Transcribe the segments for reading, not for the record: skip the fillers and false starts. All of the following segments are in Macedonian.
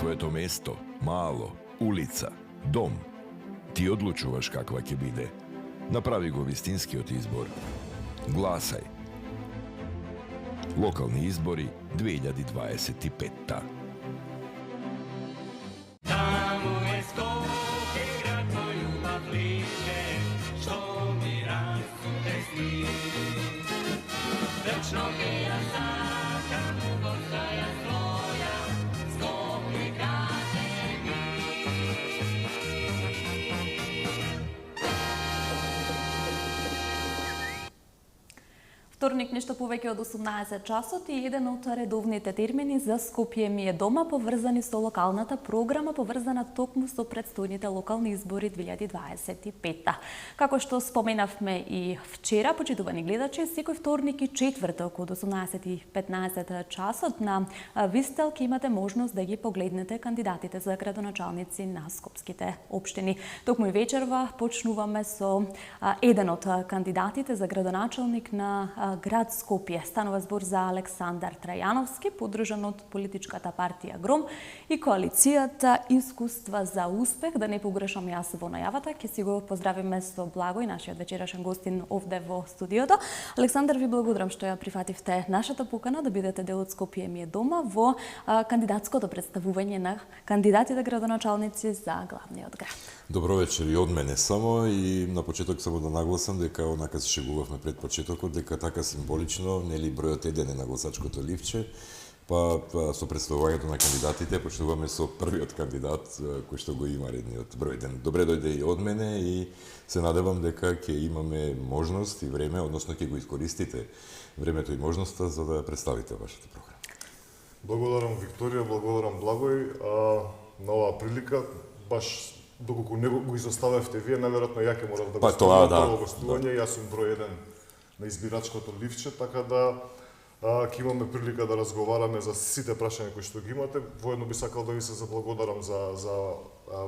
твоето место, мало, улица, дом. Ти одлучуваш каква ќе биде. Направи го вистинскиот избор. Гласај. Локални избори 2025. Вторник нешто повеќе од 18 часот и еден од редовните термини за Скопје ми е дома поврзани со локалната програма поврзана токму со предстојните локални избори 2025. Како што споменавме и вчера, почитувани гледачи, секој вторник и четврток од 18:15 часот на Вистел ќе имате можност да ги погледнете кандидатите за градоначалници на скопските општини. Токму и вечерва почнуваме со еден од кандидатите за градоначалник на град Скопје. Станува збор за Александар Трајановски, поддржан од политичката партија Гром и коалицијата Искуства за успех. Да не погрешам јас во најавата, ќе си го поздравиме со Благој, нашиот вечерашен гостин овде во студиото. Александар, ви благодарам што ја прифативте нашата покана да бидете дел од Скопје ми е дома во кандидатското представување на кандидатите градоначалници за главниот град. Добро вечер и од мене само, и на почеток само да нагласам дека онака се шегувавме пред почетокот дека така символично, нели бројот 1 е на гласачкото ливче, па со представувањето на кандидатите почнуваме со првиот кандидат кој што го има редниот број 1. Добре дојде и од мене и се надевам дека ќе имаме можност и време, односно ќе го искористите времето и можноста за да представите вашата програма. Благодарам Викторија, благодарам Благој на оваа прилика, баш доколку не го изоставевте вие, наверојатно ја ќе морам да го тоа, прво гостување, јас сум број 1 на избирачкото ливче, така да ќе имаме прилика да разговараме за сите прашања кои што ги имате. Воедно би сакал да ви се заблагодарам за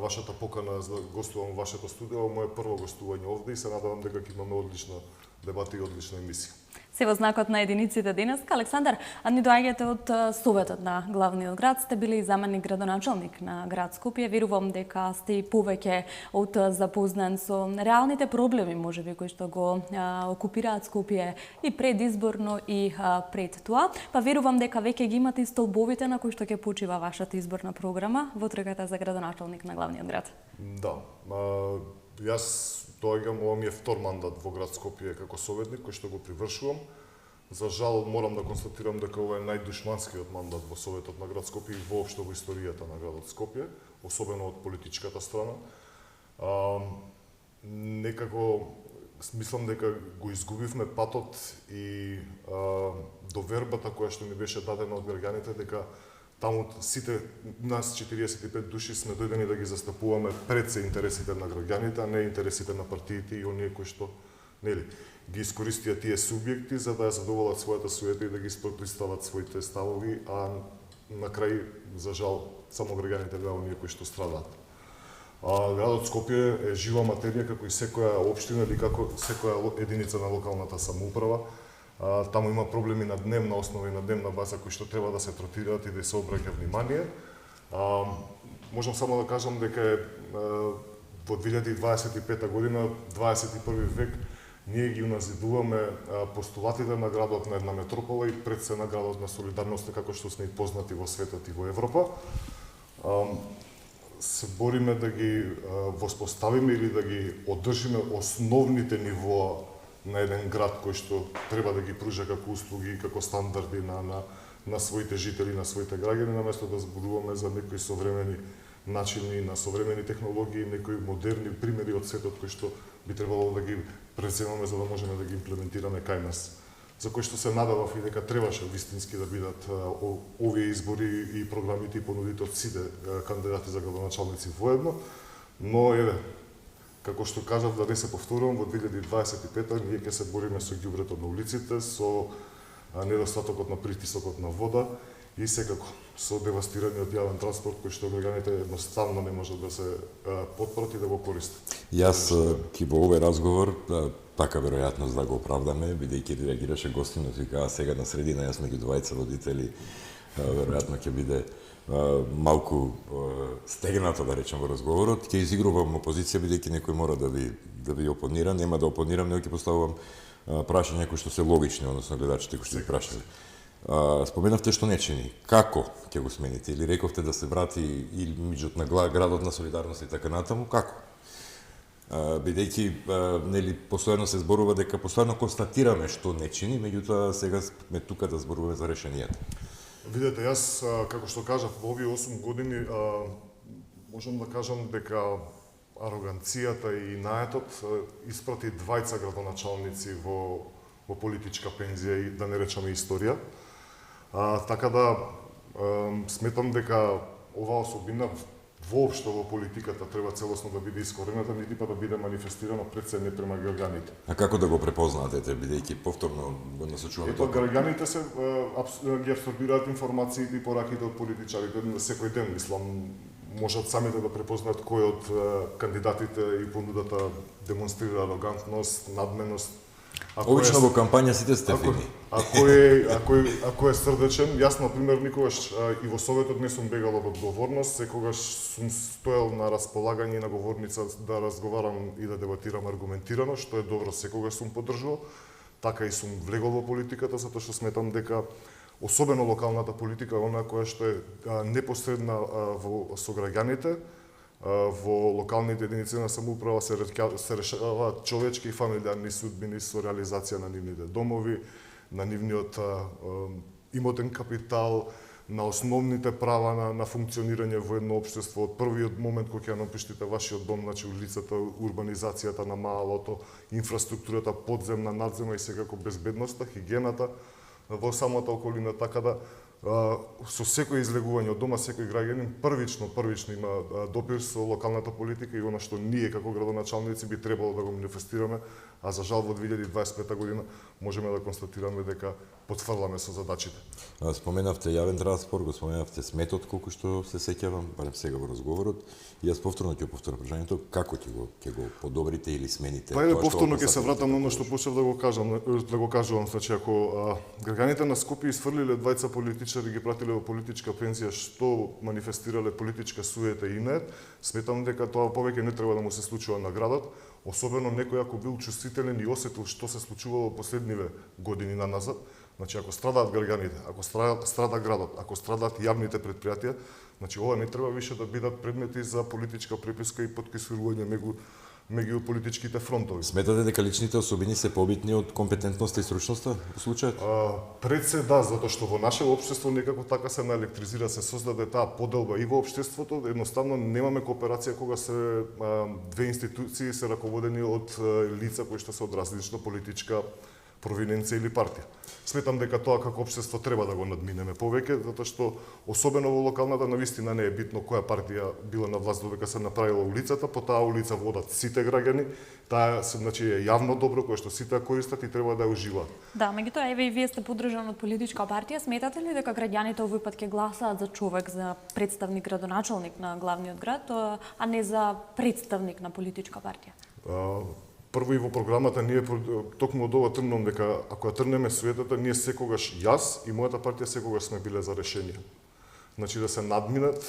вашата покана за да гостувам во вашето студио, мое прво гостување овде и се надевам дека ќе имаме одлична дебата и одлична емисија. Се во знакот на единиците денеска. Александар, ни доаѓате од Советот на главниот град, сте били заменик градоначалник на град Скопје. Верувам дека сте и повеќе од запознан со реалните проблеми, можеби, кои што го окупираат Скопје и предизборно и пред тоа. Па верувам дека веќе ги имате и столбовите на кои што ќе почива вашата изборна програма во трката за градоначалник на главниот град. Да, јас доаѓам, ова ми е втор мандат во град Скопје како советник, кој што го привршувам. За жал морам да констатирам дека ова е најдушманскиот мандат во Советот на град Скопје и воопшто во историјата на градот Скопје, особено од политичката страна. Некако мислам дека го изгубивме патот и довербата која што ни беше дадена од граѓаните дека таму сите нас 45 души сме дојдени да ги застапуваме пред се интересите на граѓаните, а не интересите на партиите и оние кои што нели ги искористија тие субјекти за да ја задоволат својата суета и да ги протистават своите ставови, а на крај за жал само граѓаните беа оние кои што страдаат. Градот Скопје е жива материја како и секоја општина или како секоја единица на локалната самоуправа. Таму има проблеми на дневна основа и на дневна база кои што треба да се третираат и да се обраќа внимание. Можам само да кажам дека во 2025 година, 21 век, ние ги уназидуваме постулатите на градот на една метропола и пред се на градот на солидарноста како што сме и познати во светот и во Европа. Се бориме да ги воспоставиме или да ги одржиме основните нивоа на еден град кој што треба да ги пружа како услуги и како стандарди на своите жители, на своите граѓани, наместо да зборуваме за некои современи начини, на современи технологии, некои модерни примери од светот кои што би требало да ги преземаме за да можеме да ги имплементираме кај нас. За кој што се надевав и дека требаше вистински да бидат овие избори и програмите и понудите од сите кандидати за градоначалници воедно, но еве, како што кажав, да не се повторувам, во 2025 ние ќе се бориме со ѓубрето на улиците, со недостатокот на притисокот на вода и секако со девастираниот јавен транспорт кој што граѓаните едноставно не можат да се потпрат и да го користат. Јас ки во овој разговор така веројатност да го оправдаме, бидејќи реагираше гостинот, вика сега на средина, јас меѓу двајца родители, веројатно ќе биде малку стегнато, да речем, во разговорот, ќе изигрувам опозиција, бидејќи некој мора да ви опонира, нема да опонирам, него ќе поставувам прашања кои што се логични, односно гледачите кои што ги прашале. Споменавте што не чини. Како ќе го смените? Или рековте да се врати имиџот на градот на солидарност и така натаму? Како? Бидејќи нели постојано се зборува дека постојано констатираме што не чини, меѓутоа сега сме тука да зборуваме за решенијата. Видете, јас, како што кажав, во овие 8 години можам да кажам дека ароганцијата и наетот испрати двајца градоначалници во политичка пензија и да не речеме историја. Така да сметам дека оваа особина воопшто во политиката треба целосно да биде искорената, нити па да биде манифестирано пред се не према граѓаните. А како да го препознаете, бидејќи повторно го насочуваме тоа? Граѓаните се ги абсорбираат информациите и пораките од политичарите на секој ден, мислам, можат самите да препознаат кој од кандидатите и понудата демонстрира арогантност, надменост. Обично во кампања сите сте фини. Ако е срдечен, јас на пример никогаш и во Советот не сум бегал од одговорност, секогаш сум стоел на располагање на говорница да разговарам и да дебатирам аргументирано, што е добро, секогаш сум поддржувал. Така и сум влегол во политиката, затоа што сметам дека особено локалната политика е она која што е непосредна со граѓаните, во локалните единици на самоуправа се решаваат човечки и фамилиарни судбини со реализација на нивните домови, на нивниот имотен капитал, на основните права на функционирање во едно општество. Од првиот момент кога ќе напуштите вашиот дом, значи улицата, урбанизацијата на малото, инфраструктурата подземна, надземна и секако безбедноста, хигиената во самата околина, така да со секој излегување од дома, секој граѓанин првично има допир со локалната политика и она што ние како градоначалници би требало да го манифестираме, а за жал во 2025 година можеме да констатираме дека потфрламе со задачите. Споменавте јавен транспорт, го споменавте сметот, колку што се сеќавам, барем сега во разговорот, и јас повторно ќе повторам прашањето, како ќе го подобрите или смените? Па еве повторно ќе се вратам на оно што почнав да го кажувам, значи ако граѓаните на Скопје изфрлиле двајца политичари, ги пратиле во политичка пензија, што манифестирале политичка суета и инет, сметам дека тоа повеќе не треба да му се случува на градот, особено некој ако бил чувствителен и осетил што се случувало во последниве години назад. Значи, ако страдаат граѓаните, ако страда градот, ако страдаат јавните предпријатија, значи ова не треба више да бидат предмети за политичка преписка и поткисување меѓу политичките фронтови. Сметате дека личните особини се побитни од компетентноста и стручноста во случајот? Пред се да, затоа што во наше општество некако така се наелектризира, се создаде таа поделба и во општеството, едноставно немаме кооперација кога се две институции се раководени од лица кои што се од различна политичка провиненција или партија. Сметам дека тоа како општество треба да го надминеме повеќе, затоа што особено во локалната навистина не е битно која партија била на власт додека се направила улицата, по таа улица водат сите граѓани, таа значи е јавно добро кое што сите користат и треба да ја уживаат. Да, меѓутоа еве и вие сте поддржан од политичка партија, сметате ли дека граѓаните овој пат ќе гласаат за човек, за представник градоначалник на главниот град, а не за представник на политичка партија? Прво и во програмата ние токму од ова тргнам дека ако ја тргнеме суетата, ние секогаш јас и мојата партија секогаш сме биле за решение. Значи да се надминат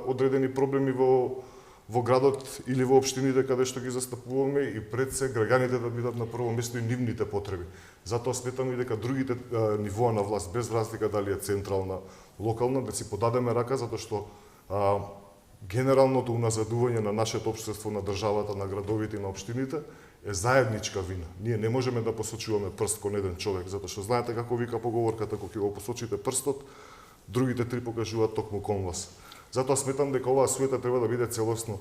одредени проблеми во градот или во општините каде што ги застапуваме и пред се граѓаните да бидат на прво место и нивните потреби. Затоа сметам и дека другите нивоа на власт, без разлика дали е централна, локална, да си подадеме рака затоа што генералното уназадување на нашето општество, на државата, на градовите и на општините е заедничка вина. Ние не можеме да посочуваме прст кон еден човек, затоа што знаете како вика поговорката, кога ќе го посочите прстот, другите три покажуваат токму кон вас. Затоа сметам дека оваа суета треба да биде целосно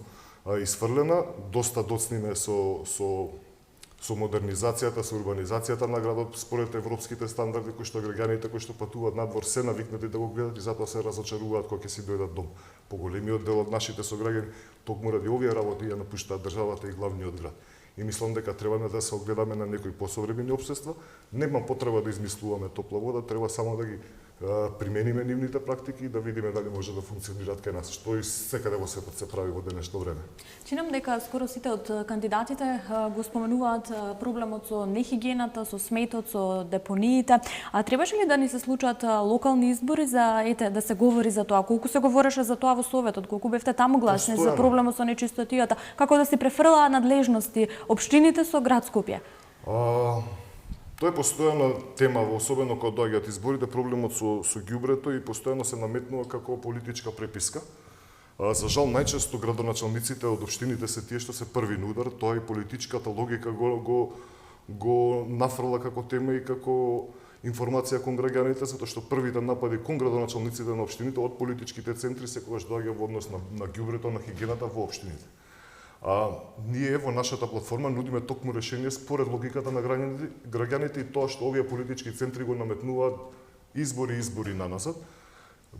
изфрлена, доста доцниме со модернизацијата, со урбанизацијата на градот според европските стандарди кои што граѓаните кои што патуваат надвор се навикнати да го гледат и затоа се разочаруваат кога ќе си дојдат дом. Поголемиот дел од нашите сограѓани токму ради овие работи ја напуштаат државата и главниот град. И мислам дека треба да се огледаме на некои посовремени општества, нема потреба да измислуваме топла вода, треба само примениме нивните практики и да видиме дали може да функционираат кај нас, што и секаде во светот се прави во денешно време. Чинам дека скоро сите од кандидатите го споменуваат проблемот со нехигиената, со сметот, со депониите. А требаше ли да ни се случат локални избори за да се говори за тоа? Колку се говореше за тоа во Советот, колку бевте таму гласни за проблемот со нечистотијата, како да се префрлаа надлежности општините со град Скопје? Тоа е постојана тема, особено кога доаѓаат изборите, проблемот со ѓубрето и постојано се наметнува како политичка преписка. За жал, најчесто градоначалниците од општините се тие што се први на удар, тоа и политичката логика го нафрла како тема и како информација кон граѓаните, затоа што првите напади кон градоначалниците на општините од политичките центри секогаш доаѓа во однос на ѓубрето, на хигиената во општините. Ние во нашата платформа нудиме токму решение според логиката на граѓаните и тоа што овие политички центри го наметнуваат избори наназад.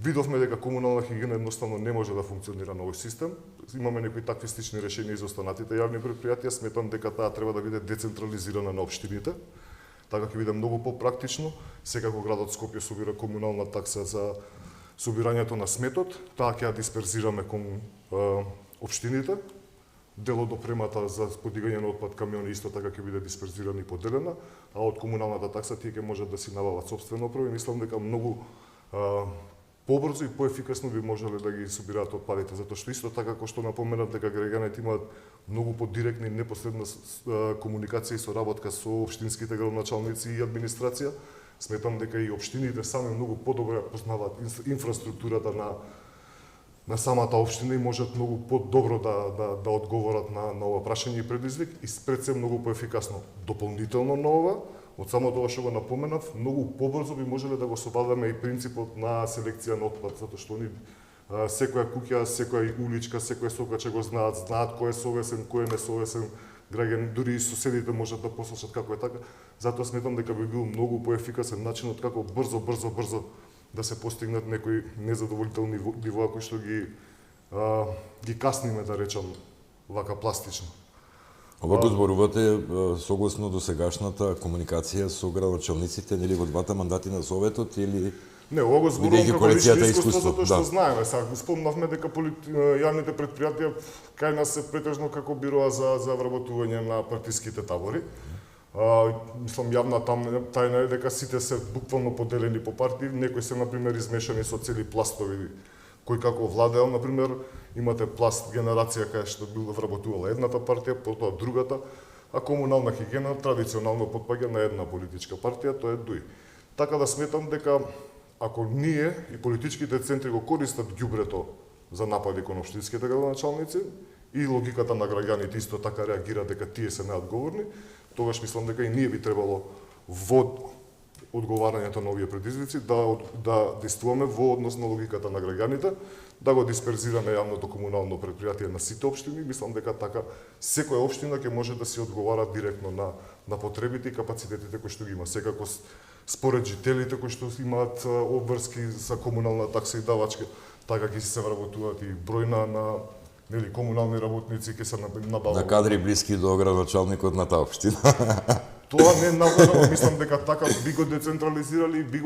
Видовме дека комунална хигиена едноставно не може да функционира на овој систем. Имаме некои такви слични решенија и за останатите јавни предпријатија. Сметам дека таа треба да биде децентрализирана на општините. Така ќе биде многу попрактично. Секако градот Скопје собира комунална такса за собирањето на сметот. Таа ќе ја дисперзираме кон општините. Дел од опремата за подигање на отпад камиони исто така ќе биде дисперзирана и поделена, а од комуналната такса тие ќе можат да си набават сопствено опреме. Мислам дека многу побрзо и поефикасно би можеле да ги собираат отпадите, затоа што исто така како што напоменав дека граѓаните имаат многу подиректна и непосредна комуникација и соработка со општинските градоначалници и администрација. Сметам дека и општините сами многу подобро познаваат инфраструктурата на самата општина и можат многу подобро да одговорат на ова прашање и предизвик и пред се многу поефикасно. Дополнително на ова, од само тоа што го напоменав, многу побрзо би можеле да го собаваме и принципот на селекција на отпад, затоа што они секоја куќа, секоја уличка, секој сокаче го знаат кој е совесен, кој е несовесен граѓан, дури и соседите можат да послушат како е така. Затоа сметам дека би бил многу поефикасен начинот како брзо да се постигнат некои незадоволителни нивоа кои што ги касниме, да речам, вака пластично. Ова го зборувате согласно до сегашната комуникација со градоначалниците, нели во двата мандати на Советот или Не, ова го зборувам како лично искуство, затоа што да. знаеме. Сега спомнавме дека јавните предпријатија кај нас се претежно како бироа за вработување на партиските табори. Мислам, јавна тајна е дека сите се буквално поделени по партии, некои се, например, измешани со цели пластови, кој како владеел, например, имате пласт генерација кај што бил вработувала едната партија, потоа другата, а комунална хигиена традиционално потпаѓа на една политичка партија, тоа е ДУИ. Така да сметам дека ако ние и политичките центри го користат ѓубрето за напади кон општинските градоначалници и логиката на граѓаните исто така реагира дека тие се неодговорни, тогаш мислам дека и ние би требало во одговарањето на овие предизвици да действуваме во однос на логиката на граѓаните, да го дисперзираме јавното комунално предпријатие на сите општини. Мислам дека така секоја општина ќе може да си одговара директно на потребите и капацитетите кои што ги има. Секако според жителите кои што имаат обврски за комунална такса и давачка, така ќе се вработуваат и број на комунални работници ќе се набавуваат. На кадри блиски до градоначалникот на таа општина. Тоа не нагледно, мислам дека така би го децентрализирали, би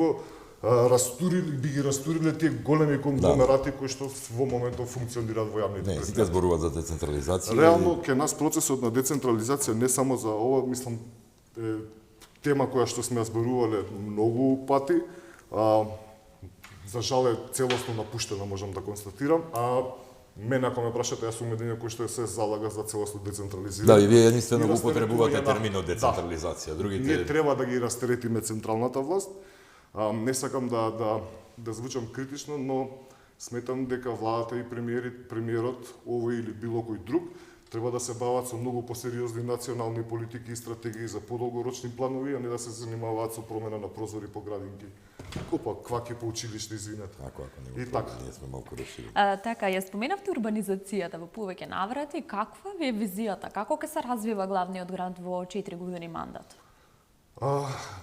ги растуриле тие големи конгломерати кои што во моментот функционираат во јавните предпријатија. Не, сите зборуваат за децентрализација. Реално ке нас процесот на децентрализација не само за ова, мислам, тема која што сме зборувале многу пати, за жал е целосно напуштена, можам да констатирам, мене ако ме прашате, јас сум единиот кој што се залага за целосно децентрализирање. Да, и вие единствено го употребувате терминот децентрализација. Другите ние треба да ги растеретиме централната власт. Не сакам да звучам критично, но сметам дека владата и премиерот, овој или било кој друг, треба да се бават со многу посериозни национални политики и стратегии за подолгорочни планови, а не да се занимаваат со промена на прозори по градинки. Опа, кваки по училиште, извинете. Ако не го така. Ние сме малку решили. Така, ја споменавте урбанизацијата во повеќе наврати. Каква ви е визијата? Како ќе се развива главниот град во 4 години мандат?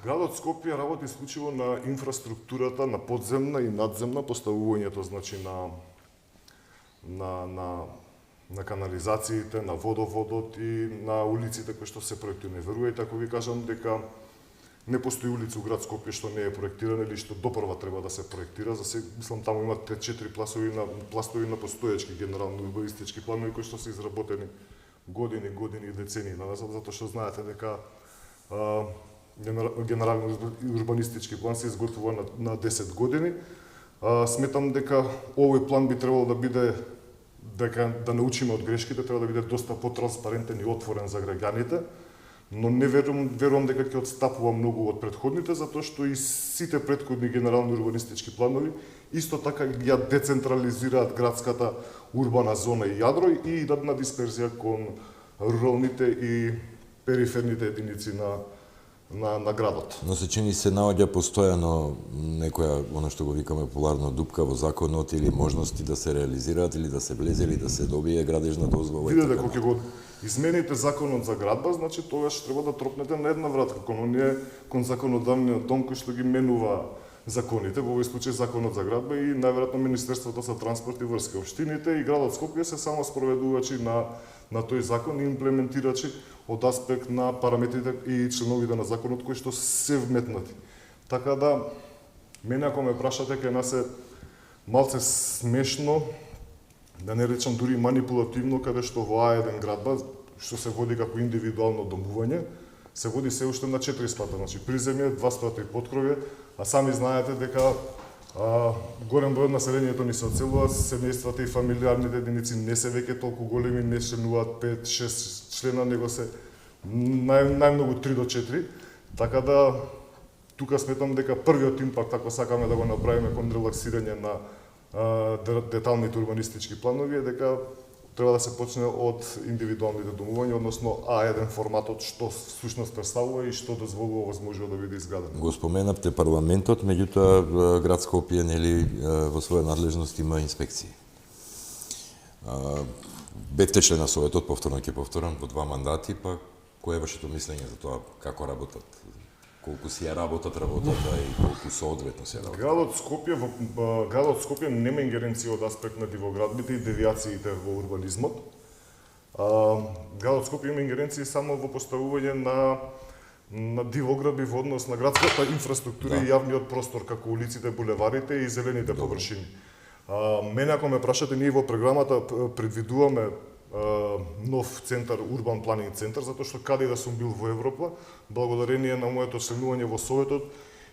Градот Скопје работи исклучиво на инфраструктурата, на подземна и надземна, поставувањето значи на канализациите, на водоводот и на улиците кои што се проектирани. Верувајте ако ви кажам дека не постои улица у град Скопје што не е проектирана или што допрва треба да се проектира. За се, мислам, таму има 3-4 пластови на постоечки генерални урбанистички планови кои што се изработени години и децении назад, затоа што знаете дека генерални урбанистички план се изготвува на 10 години. Сметам дека овој план би требало да биде, дека да научиме од грешките, треба да биде доста потранспарентен и отворен за граѓаните, но не верувам дека ќе отстапува многу од претходните, затоа што и сите претходни генерални урбанистички планови исто така ја децентрализираат градската урбана зона и јадро и идат на дисперзија кон руралните и периферните единици на градот. Но се чини се наоѓа постојано некоја, она што го викаме популарно, дупка во законот или можности да се реализираат или да се влезе или да се добие градежна дозвола. Видете, кога ќе го измените законот за градба, значи тогаш треба да тропнете на една вратка, кон законодавниот дом кој што ги менува законите, во овој случај законот за градба и најверојатно Министерството за транспорт и врски. Општините и градот Скопје се само спроведувачи на тој закон и имплементирачи од аспект на параметрите и членовите на законот кои што се вметнати. Така да, мене ако ме прашате, ќе нас е малце смешно, да не речам дури манипулативно, каде што во А1 градба, што се води како индивидуално домување, се води се уште на 4 спрата, значи приземје, 2 спрата и поткровје, а сами знаете дека голем број од населението ни се оцелува, семејствата и фамилиарните единици не се веќе толку големи, не членуваат 5-6 члена, него се најмногу 3 до 4. Така да, тука сметам дека првиот импакт, ако сакаме да го направиме кон релаксирање на деталните урбанистички планови, е дека треба да се почне од индивидуалните домувања, односно А1 форматот, што всушност представува и што дозволува возможно да биде изградено. Го споменавте парламентот, меѓутоа град Скопје нели во своја надлежност има инспекции. Бевте член на Советот, повторно ќе повторам, во 2 мандати, па кој е вашето мислење за тоа како работат? Колку си ја работата и колку соодветно се работат? Градот Скопје нема ингеренција од аспект на дивоградбите и девијациите во урбанизмот. Градот Скопје има ингеренции само во поставување на дивоградби во однос на градската инфраструктура и јавниот простор, како улиците, булеварите и зелените површини. Мене ако ме прашате, ние во програмата предвидуваме нов центар, урбан планинг центар, затоа што каде да сум бил во Европа, благодарение на моето членување во Советот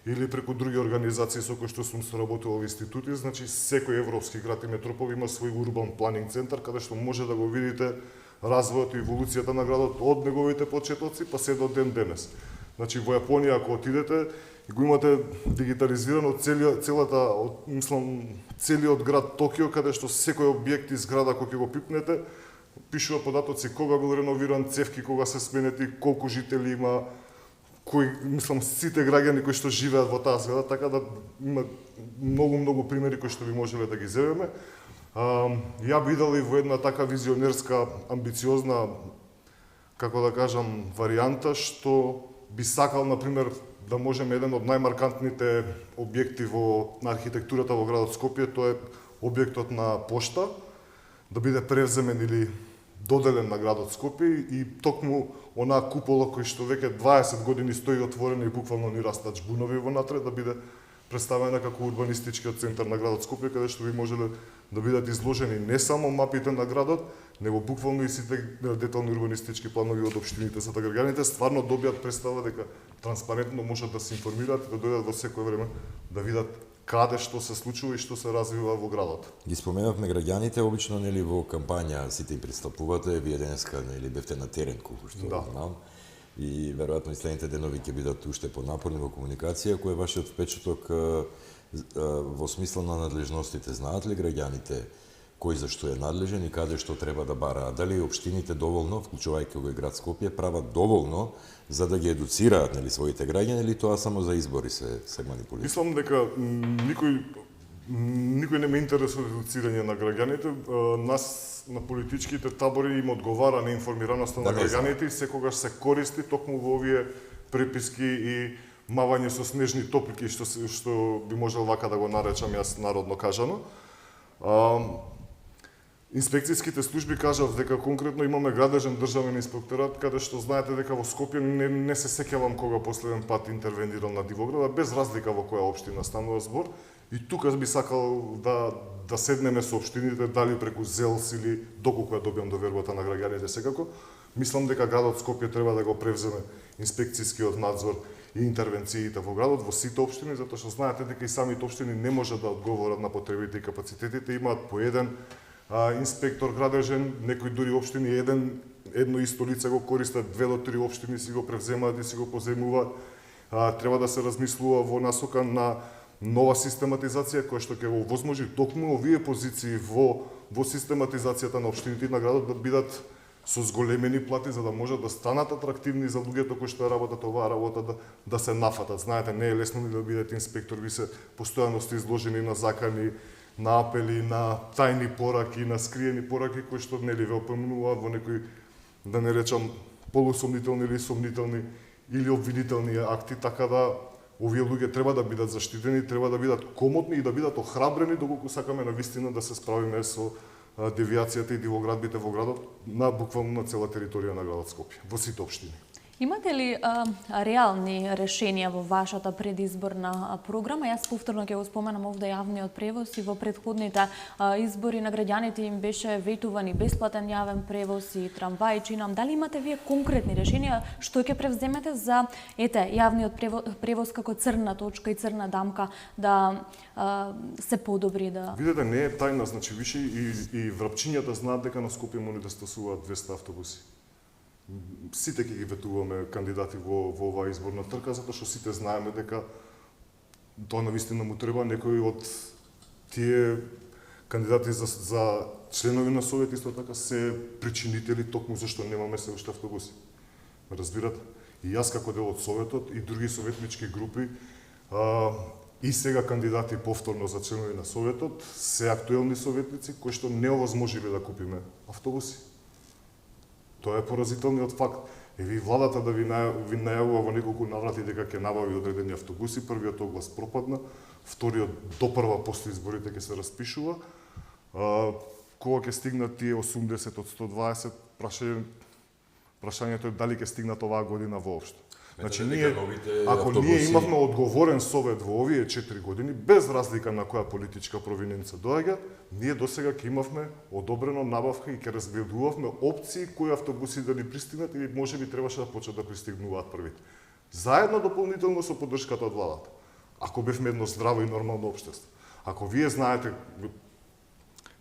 или преку други организации со кои што сум соработувал во институти, значи секој европски град и метропол има свој урбан планинг центар каде што може да го видите развојот и еволуцијата на градот од неговите почетоци па се до ден денес. Значи во Јапонија ако отидете и го имате дигитализирано целиот град Токио, каде што секој објект и зграда кој ќе го пипнете пишува податоци кога бил реновиран, цевки кога се сменети, колку жители има, сите граѓани кои што живеат во таа зграда, така да има многу примери кои што би можеле да ги земеме. Ја би дал и во една така визионерска, амбициозна, како да кажам, варијанта, што би сакал, например, да можеме еден од најмаркантните објекти на архитектурата во градот Скопје, тоа е објектот на пошта, да биде превземен или доделен на градот Скопје и токму онаа купола кој што веќе 20 години стои отворена и буквално ни растат жбунови вонатре, да биде представена како урбанистичкиот центар на градот Скопје, каде што би можеле да бидат изложени не само мапите на градот, него буквално и сите детални урбанистички планови од општините, за да граѓаните стварно добијат представа дека транспарентно можат да се информираат и да дојдат во секое време да видат каде што се случува и што се развива во градот. Ги споменавме граѓаните, обично нели во кампања сите им пристапувате, вие денеска нели бевте на терен колку што знам. И веројатно и следните денови ќе бидат уште понапорни во комуникација. Кој е вашиот впечаток во смисла на надлежностите? Знаат ли граѓаните кој за што е надлежен и каде што треба да бараат? Дали општините доволно, вклучувајќи го и град Скопје, прават доволно за да ги едуцираат нели своите граѓани, или тоа само за избори се манипулира? Мислам дека никој не ме интересува едуцирање на граѓаните. Нас на политичките табори им одговара неинформираноста на граѓаните и секогаш се користи токму во овие преписки и мавање со снежни топлики, што би можел вака да го наречам јас народно кажано. Инспекцијските служби кажав дека конкретно имаме градежен државен инспекторат, каде што знаете дека во Скопје не се сеќавам кога последен пат интервенирал на Дивоград, без разлика во која општина станува збор. И тука би сакал да седнеме со општините, дали преку ЗЕЛС или доколку ја добиам довербата на граѓаните секако. Мислам дека градот Скопје треба да го превземе инспекцијскиот надзор и интервенциите во градот, во сите општини, затоа што знаете дека и самите општини не можат да одговорат на потребите и капацитетите, имаат по еден инспектор градежен, некои дури општини едно исто лице го користат, 2 до 3 општини си го превземаат и си го позајмуваат. Треба да се размислува во насока на нова систематизација која што ќе го овозможи токму овие позиции во систематизацијата на општините на градот да бидат со зголемени плати за да можат да станат атрактивни за луѓето кои што работат оваа работа да се нафатат. Знаете, не е лесно да бидете инспектор, ви се постојано сте изложени на закани, на апели, на тајни пораки, на скриени пораки кои што нели ве опомнуваат во некои, да не речам, полусомнителни или сомнителни или обвинителни акти, така да овие луѓе треба да бидат заштитени, треба да бидат комотни и да бидат охрабрени доколку сакаме навистина да се справиме со девијацијата и дивоградбите во градот на буквално на цела територија на градот Скопје, во сите општини. Имате ли реални решенија во вашата предизборна програма? Јас повторно ќе го споменам овде јавниот превоз и во претходните избори на граѓаните им беше ветуван и бесплатен јавен превоз и трамваи, чинам. Дали имате вие конкретни решенија што ќе превземете за јавниот превоз како црна точка и црна дамка да се подобри да? Видете, не е тајна, значи више и врапчињата знаат дека на Скопје може да стасуваат 200 автобуси. Сите ќе ги ветуваме кандидати во оваа изборна трка, затоа што сите знаеме дека тоа навистина му треба. Некои од тие кандидати за членови на Совет исто така се причинители токму зашто немаме се уште автобуси. Разбирате? И јас како дел од Советот и други советнички групи и сега кандидати повторно за членови на Советот се актуелни советници кои што не овозможиле да купиме автобуси. Тоа е поразителниот факт. Ви владата да ви најавува во неколку наврати дека ќе набави одредени автобуси, првиот оглас пропадна, вториот допрва после изборите ќе се распишува. Кога ќе стигнат тие 80 од 120, прашањето е дали ќе стигнат оваа година воопшто. Значи, ако ние имавме одговорен совет во овие 4 години, без разлика на која политичка провиненца доаѓа, ние досега ќе имавме одобрено набавка и ќе разгледувавме опции кои автобуси да ни пристигнат или можеби требаше да почнат да пристигнуваат првите. Заедно дополнително со поддршката од владата. Ако бевме едно здраво и нормално општество. Ако вие знаете,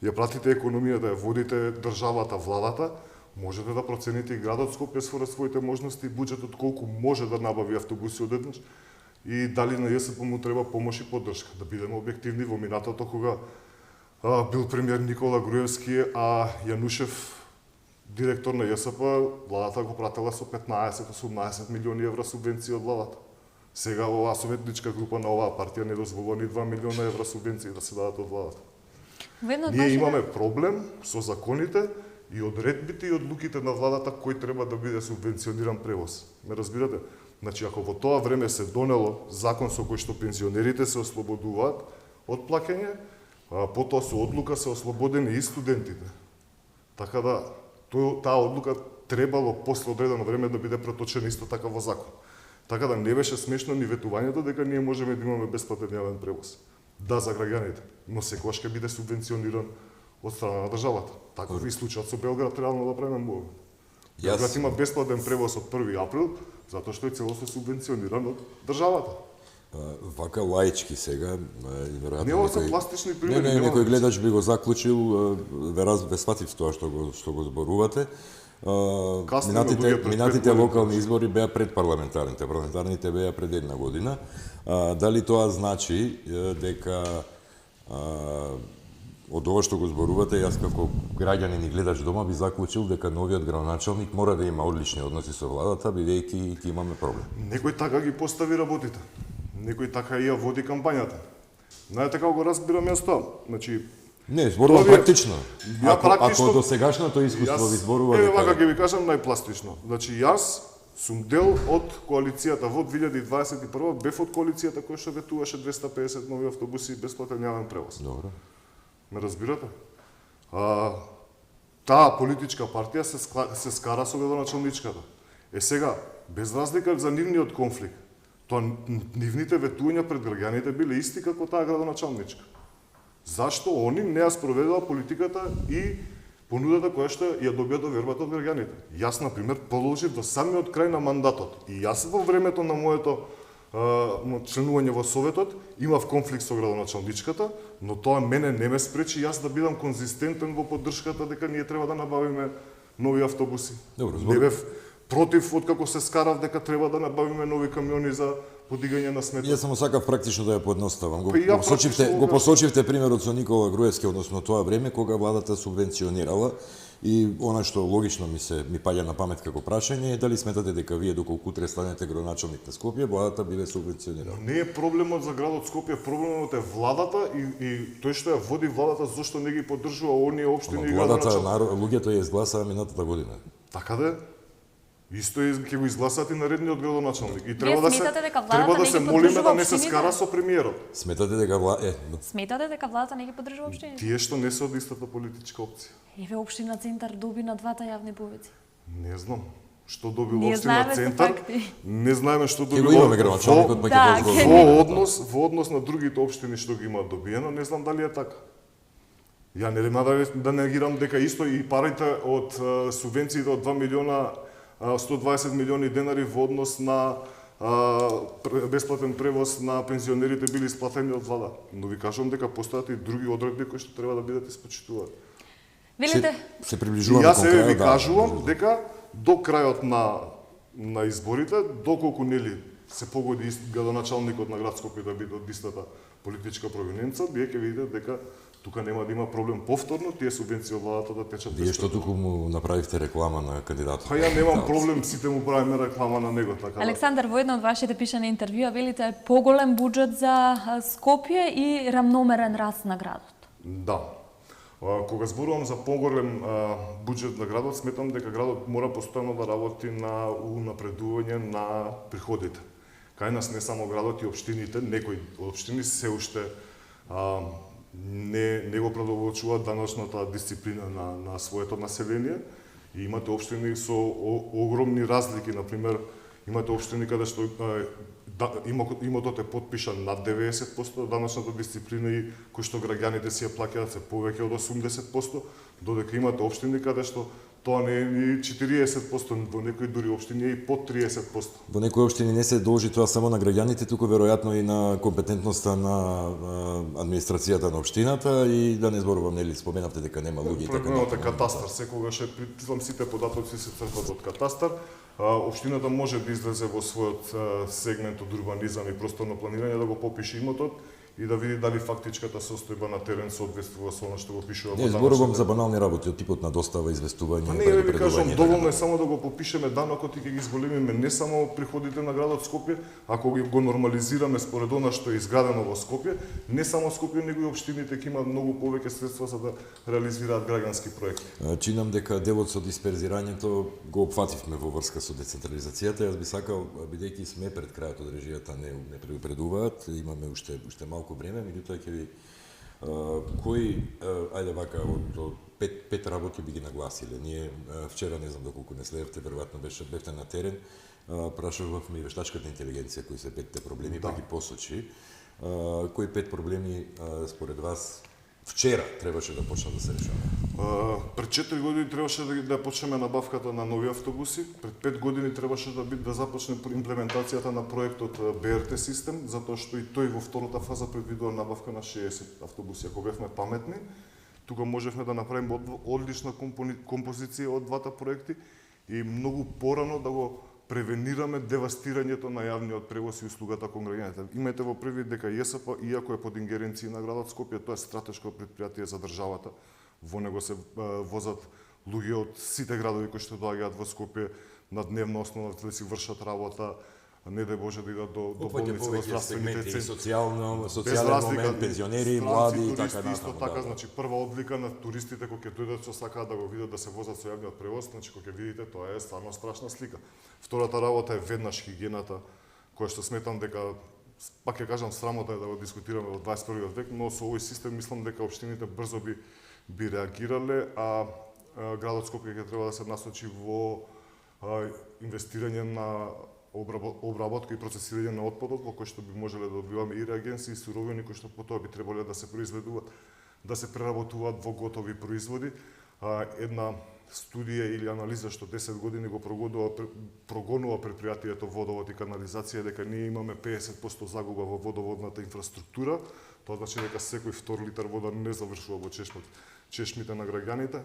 ја пратите економијата, ја водите државата, владата, можете да процените и градот Скопје според своите можности и буџетот колку може да набави автобуси одеднаш и дали на ЈСП му треба помош и поддршка. Да бидеме објективни, во минатото кога бил премиер Никола Груевски, а Јанушев директор на ЈСП, владата го пратела со 15-18 милиони евра субвенции од владата. Сега оваа советничка група на оваа партија не дозволува ни 2 милиона евра субвенции да се дадат од владата. Ние имаме проблем со законите и одредбите и одлуките на владата кој треба да биде субвенциониран превоз. Ме разбирате? Значи, ако во тоа време се донело закон со кој што пензионерите се ослободуваат од плаќање, потоа со одлука се ослободени и студентите. Така да, таа одлука требало после одредено време да биде преточена исто така во закон. Така да не беше смешно ни ветувањето дека ние можеме да имаме бесплатен јавен превоз. Да, за граѓаните, но секогаш ќе биде субвенциониран од страна на државата. Таков и случајот со Белград реално да правиме мове. Белград има бесплатен превоз од 1 април, затоа што е целосно субвенциониран од државата. Вака лаички сега, веројатно не се пластични примери. Не, некој гледач би го заклучил, ве сватив тоа што го зборувате. Минатите локални избори беа пред парламентарните, парламентарните беа пред една година. Дали тоа значи дека од ова што го зборувате, јас како граѓанин и гледач дома би заклучил дека новиот градоначалник мора да има одлични односи со владата, бидејќи ќе имаме проблем. Некој така ги постави работите. Некој така и ја води кампањата. Знаете како го разбирам јас тоа? Значи, не, зборувам практично. Ако до сегашното искуство ви зборува дека... Вака ќе ви кажам најпластично. Значи, јас сум дел од коалицијата во 2021, бев од коалицијата која што ветуваше 250 нови автобуси и бесплатен јавен превоз. Добро. Ме разбирате? таа политичка партија се скара со градоначалничката. Сега, без разлика за нивниот конфликт, тоа нивните ветувања пред граѓаните биле исти како таа градоначалничка. Зашто они не ја спроведува политиката и понудата која што ја добија довербата од граѓаните? Јас, например, продолжив до самиот крај на мандатот. И јас во времето на моето членување во Советот имав конфликт со градоначалничката, но тоа мене не ме спречи јас да бидам конзистентен во поддршката дека ние треба да набавиме нови автобуси. Добро, не бев против откако се скарав дека треба да набавиме нови камиони за подигање на сметот. Јас само сакав практично да ја поедноставам. Ја Го посочивте примерот со Никола Груевски, односно тоа време кога владата субвенционирала, и она што логично ми паѓа на памет како прашање е дали сметате дека вие доколку утре станете градоначалник на Скопје, владата би ве субвенционирала? Не е проблемот за градот Скопје, проблемот е владата и тој што ја води владата зошто не ги поддржува оние општини и градоначалници. Владата, луѓето ја изгласаа минатата година. Така да исто ќе го изгласат и наредниот градоначалник. И треба да се молиме да не се скара со премиерот. Сметате дека Сметате дека владата не ги поддржува општините? Тие што не се од истата политичка опција. Еве општина Центар доби на двата јавни повици. Не знам што доби општина Центар. Не знаеме што доби. Ќе го имаме градоначалникот, па ќе во однос на другите општини што ги имаат добиено, не знам дали е така. Ја нема да негирам дека исто и парите од субвенциите од 2 милиона 120 милиони денари во однос на бесплатен превоз на пензионерите били исплатени од влада. Но ви кажувам дека постојат и други одредби кои што треба да бидат испочитувани. Велите? Се приближуваме кон крајот. Јас ви кажувам дека до крајот на изборите, доколку нели се погоди градоначалникот на град Скопје да биде од истата политичка провиненца, вие ќе видите дека тука нема да има проблем повторно тие субвенции од владата да течат. Вие што туку му направивте реклама на кандидатот? Па ја немам проблем, сите му правиме реклама на него, така. Александар, во едно од вашите пишани интервјуа велите поголем буџет за Скопје и рамномерен раст на градот. Да. Кога зборувам за поголем буџет на градот, сметам дека градот мора постојано да работи на унапредување на приходите. Кај нас не само градот и општините, некои општини се уште не го продолжуваат даночната дисциплина на своето население и имате општини со огромни разлики, например имате општини каде што имотот е подпишан над 90% даночната дисциплина и кој што граѓаните си ја плаќаат се повеќе од 80%, додека имате општини каде што тоа не е ни 40%, во некои дури општини е и под 30%. Во некои општини не се должи тоа само на граѓаните, туку веројатно и на компетентноста на администрацијата на општината и да не зборувам, нели споменавте дека нема луѓе и така. Проблемот е катастар, секогаш е притисам сите податоци се црпат од катастар. Општината може да излезе во својот сегмент од урбанизам и просторно планирање да го попише имотот и да види дали фактичката состојба на терен соодветствува со она што го пишува во даночната. Не зборувам за банални работи, од типот на достава, известување, предупредување. Не, ви кажам, доволно е само да го попишеме данокот и ќе ги зголемиме не само приходите на градот Скопје, ако го нормализираме според она што е изградено во Скопје, не само Скопје, него и општините ќе имаат многу повеќе средства за да реализираат граѓански проекти. Чинам дека делот со дисперзирањето го опфативме во врска со децентрализацијата. Јас би сакал, бидејќи сме пред крајот од режијата, не предупредуваат, имаме уште малку време, меѓутоа ќе ви кои ајде вака од пет работи би ги нагласиле. Ние вчера не знам доколку не следевте, веројатно бевте на терен, прашувавме и вештачката интелигенција кои се петте проблеми, па ги посочи. Кои 5 проблеми според вас вчера требаше да почнат да се решаваат? Пред 4 години требаше да почнеме набавката на нови автобуси. Пред 5 години требаше да започне имплементацијата на проектот БРТ систем, затоа што и тој во втората фаза предвидува набавка на 60 автобуси. Ако бевме паметни, тука можевме да направиме одлична композиција од двата проекти и многу порано да го превенираме девастирањето на јавниот превоз и услугата кон граѓаните. Имајте во предвид дека ЈСП, иако е под ингеренција на градот Скопје, тоа е стратешко претпријатие за државата. Во него се возат луѓе од сите градови кои што доаѓаат во Скопје на дневна основа да си вршат работа, не дај Боже да идат до болници, во здравствените центри, социјален момент, пензионери, млади и така натаму. Исто така, значи прва одлика на туристите кои ќе дојдат што сакаат да го видат да се возат со јавниот превоз, значи кога ќе видите тоа е стварно страшна слика. Втората работа е веднаш хигиената, која што сметам дека пак ќе кажам срамота е да го дискутираме во 21 век, но со овој систем мислам дека општините брзо би реагирале, а градот Скопје ќе треба да се насочи во инвестирање на обработка и процесирање на отпадот, во кој што би можеле да добиваме и реагенси и суровини кои што потоа би требале да се произведуваат, да се преработуваат во готови производи. Една студија или анализа што 10 години го прогонува предпријатието Водовод и канализација дека ние имаме 50% загуба во водоводната инфраструктура. Тоа значи дека секој втор литар вода не завршува во чешмите на граѓаните.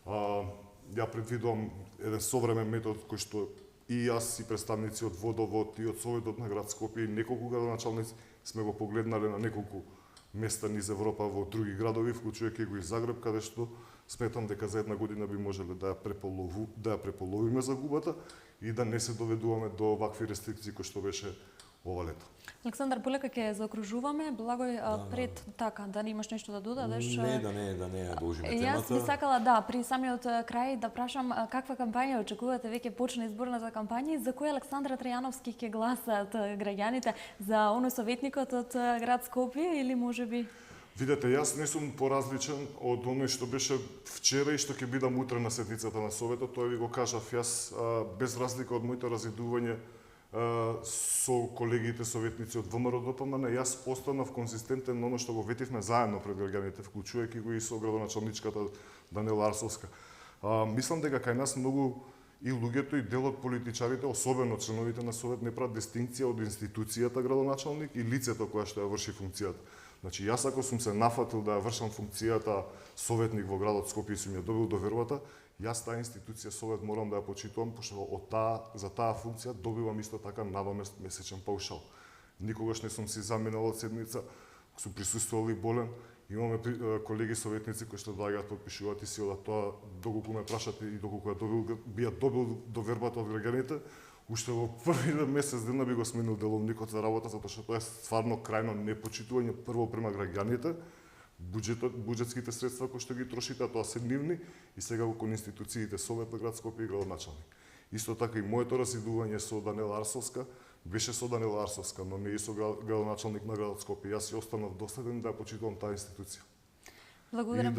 Ја предвидувам еден современ метод кој што и јас и представници од Водовод и од Советот на град Скопје и неколку градоначалници сме го погледнале на неколку места низ Европа во други градови, вклучувајќи го и Загреб, каде што сметам дека за една година би можеле да ја преполовиме загубата и да не се доведуваме до вакви рестрикции кои што беше ова лето. Александар, полека ќе заокружуваме. Благој, пред така, да не имаш нешто да додадеш? Да не ја должиме темата. Јас би сакала при самиот крај да прашам каква кампања очекувате, веќе почна изборната кампања и за кој Александра Трајановски ќе гласаат граѓаните, за оној советникот од град Скопје или можеби? Видете, јас не сум поразличен од оној што беше вчера и што ќе бидам утре на седницата на Советот. Тоа ви го кажав јас, без разлика од моите разидување со колегите советници од ВМРО ДПМН, јас останав конзистентен на оно што го ветивме заедно пред граѓаните, вклучувајќи го и со градоначалничката Данела Арсовска. Мислам дека кај нас многу и луѓето и дел од политичарите, особено членовите на Совет, не прават дистинкција од институцијата градоначалник и лицето која што ја врши функцијата. Значи, јас ако сум се нафатил да ја вршам функцијата советник во градот Скопје и сум ја добил довербата, јас таа институција Совет морам да ја почитувам, пошто за таа функција добивам исто така надомест месечен паушал. Никогаш не сум си заминал од седница, сум присуствувал и болен. Имаме колеги советници кои што доаѓаат, подпишуваат и си одат. Тоа доколку ме прашате и доколку би ја добил довербата од граѓаните, уште во првите месец дена би го сменил деловникот за работа, затоа што тоа е стварно крајно непочитување прво према граѓаните, буџетските средства кои што ги трошите, тоа се нивни, и сега кон институциите Совет на град Скопје и градоначалник. Исто така и моето разидување со Данела Арсовска беше со Данела Арсовска, но не и со градоначалник на градот Скопје. Јас си останав доследен да ја почитувам таа институција. Благодарам. И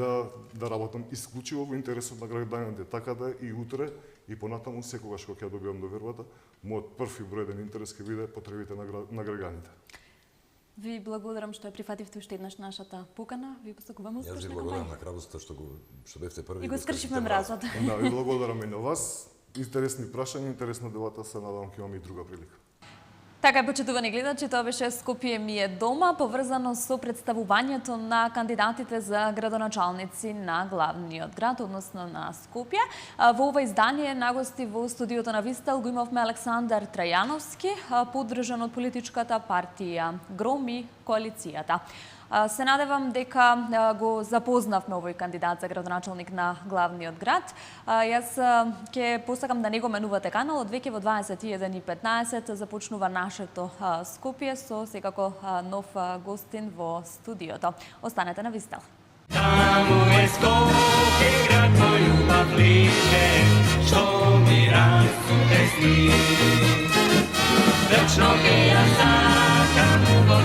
да работам исклучиво во интересот на граѓаните, така да и утре и понатаму секогаш кога ќе добивам довербата, мојот прв и бројден интерес ќе биде потребите на граѓаните. Ви благодарам што ја прифативте уште еднаш нашата покана. Ви посакувам успешна кампања. Јас ви благодарам на крабоста што бевте први и го скршивме мразот. Да, ви благодарам и на вас. Интересни прашања, интересна дебата, се надевам ќе имаме и друга прилика. Така, почитувани гледачи, тоа беше Скопје ми е дома, поврзано со представувањето на кандидатите за градоначалници на главниот град, односно на Скопје. Во ова издание нагости во студиото на Вистел го имавме Александар Трајановски, поддржан од политичката партија Гром и коалицијата. Се надевам дека го запознавме овој кандидат за градоначалник на главниот град. Јас ќе посакам да не го менувате каналот, веќе во 21:15 започнува нашето Скопје со секако нов гостин во студиото. Останете на Вистел. Таму е Скопје, град мој љубав лише, што ми расуте сни. Вечно ќе ја сакам во